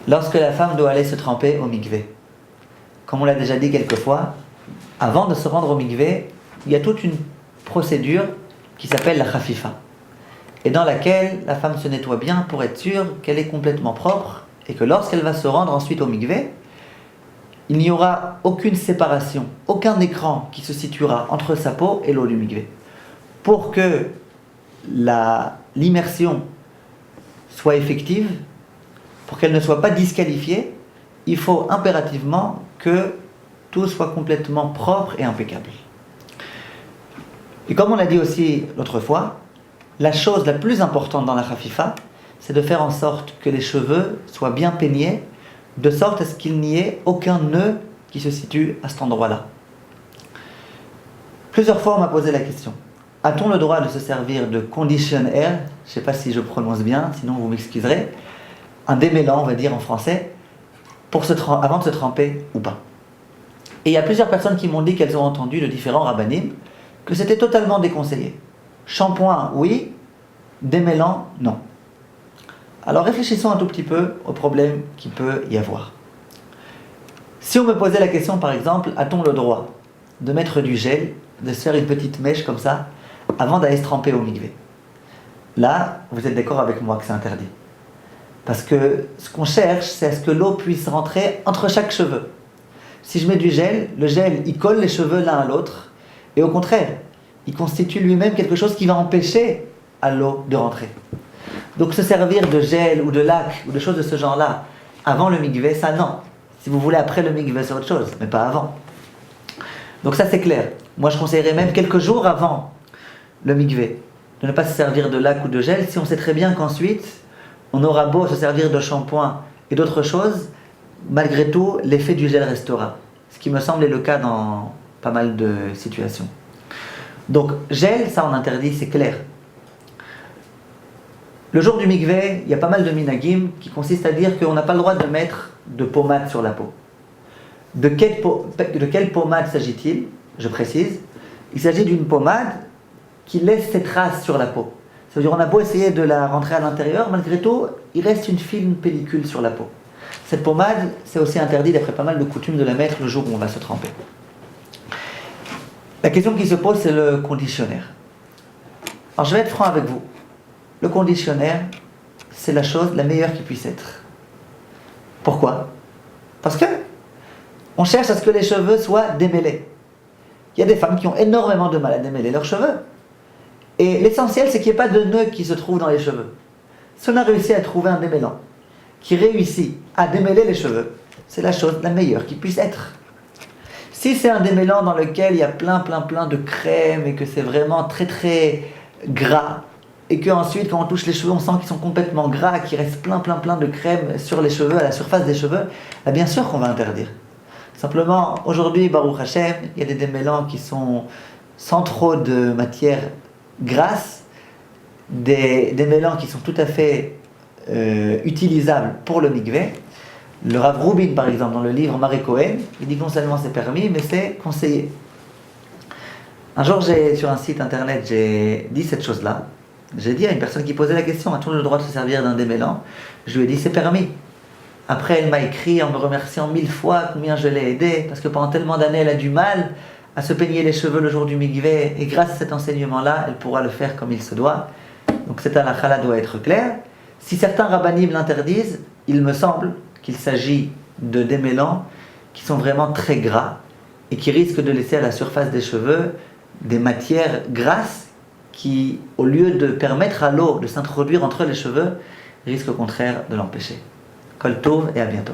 lorsque la femme doit aller se tremper au mikvé. Comme on l'a déjà dit quelques fois, avant de se rendre au mikvé, il y a toute une procédure qui s'appelle la khafifa, et dans laquelle la femme se nettoie bien pour être sûre qu'elle est complètement propre, et que lorsqu'elle va se rendre ensuite au mikvé, il n'y aura aucune séparation, aucun écran qui se situera entre sa peau et l'eau du mikvé. Pour que l'immersion soit effective, pour qu'elle ne soit pas disqualifiée, il faut impérativement que tout soit complètement propre et impeccable. Et comme on l'a dit aussi l'autre fois, la chose la plus importante dans la khafifa, c'est de faire en sorte que les cheveux soient bien peignés, de sorte à ce qu'il n'y ait aucun nœud qui se situe à cet endroit-là. Plusieurs fois on m'a posé la question, a-t-on le droit de se servir de condition hair, je ne sais pas si je prononce bien, sinon vous m'excuserez, un démêlant on va dire en français, avant de se tremper ou pas. Et il y a plusieurs personnes qui m'ont dit qu'elles ont entendu de différents rabbanim que c'était totalement déconseillé. Shampoing, oui, démêlant, non. Alors réfléchissons un tout petit peu au problème qu'il peut y avoir. Si on me posait la question par exemple, a-t-on le droit de mettre du gel, de se faire une petite mèche comme ça, avant d'aller se tremper au mikvé? Là, vous êtes d'accord avec moi que c'est interdit. Parce que ce qu'on cherche, c'est à ce que l'eau puisse rentrer entre chaque cheveu. Si je mets du gel, le gel, il colle les cheveux l'un à l'autre, et au contraire, il constitue lui-même quelque chose qui va empêcher à l'eau de rentrer. Donc se servir de gel ou de lac ou de choses de ce genre-là avant le mikvé, ça non. Si vous voulez après le mikvé, c'est autre chose, mais pas avant. Donc ça c'est clair. Moi je conseillerais même quelques jours avant le mikvé de ne pas se servir de lac ou de gel si on sait très bien qu'ensuite on aura beau se servir de shampoing et d'autres choses, malgré tout l'effet du gel restera. Ce qui me semble est le cas dans pas mal de situations. Donc gel, ça on interdit, c'est clair. Le jour du mikvé, il y a pas mal de minagim qui consistent à dire qu'on n'a pas le droit de mettre de pommade sur la peau. De quelle pommade s'agit-il? Je précise, il s'agit d'une pommade qui laisse ses traces sur la peau. Ça veut dire qu'on a beau essayer de la rentrer à l'intérieur, malgré tout, il reste une fine pellicule sur la peau. Cette pommade, c'est aussi interdit d'après pas mal de coutumes de la mettre le jour où on va se tremper. La question qui se pose, c'est le conditionnaire. Alors je vais être franc avec vous. Le conditionnaire, c'est la chose la meilleure qui puisse être. Pourquoi? Parce que on cherche à ce que les cheveux soient démêlés. Il y a des femmes qui ont énormément de mal à démêler leurs cheveux. Et l'essentiel, c'est qu'il n'y ait pas de nœud qui se trouve dans les cheveux. Si on a réussi à trouver un démêlant qui réussit à démêler les cheveux, c'est la chose la meilleure qui puisse être. Si c'est un démêlant dans lequel il y a plein de crème et que c'est vraiment très gras, et qu'ensuite quand on touche les cheveux on sent qu'ils sont complètement gras, qu'il reste plein de crème sur les cheveux, à la surface des cheveux, là, bien sûr qu'on va interdire. Simplement, aujourd'hui, Baruch Hashem, il y a des démêlants qui sont sans trop de matière grasse, des démêlants qui sont tout à fait utilisables pour le mikvé. Le Rav Rubin, par exemple, dans le livre Maré Cohen, il dit que non seulement c'est permis, mais c'est conseillé. Un jour, sur un site internet, j'ai dit cette chose-là. J'ai dit à une personne qui posait la question, a-t-on le droit de se servir d'un démêlant? Je lui ai dit, c'est permis. Après, elle m'a écrit en me remerciant 1000 fois combien je l'ai aidée, parce que pendant tellement d'années, elle a du mal à se peigner les cheveux le jour du mikvé, et grâce à cet enseignement-là, elle pourra le faire comme il se doit. Donc cette halakha-là doit être claire. Si certains rabbanim l'interdisent, il me semble qu'il s'agit de démêlants qui sont vraiment très gras et qui risquent de laisser à la surface des cheveux des matières grasses qui, au lieu de permettre à l'eau de s'introduire entre les cheveux, risquent au contraire de l'empêcher. Kol tov et à bientôt.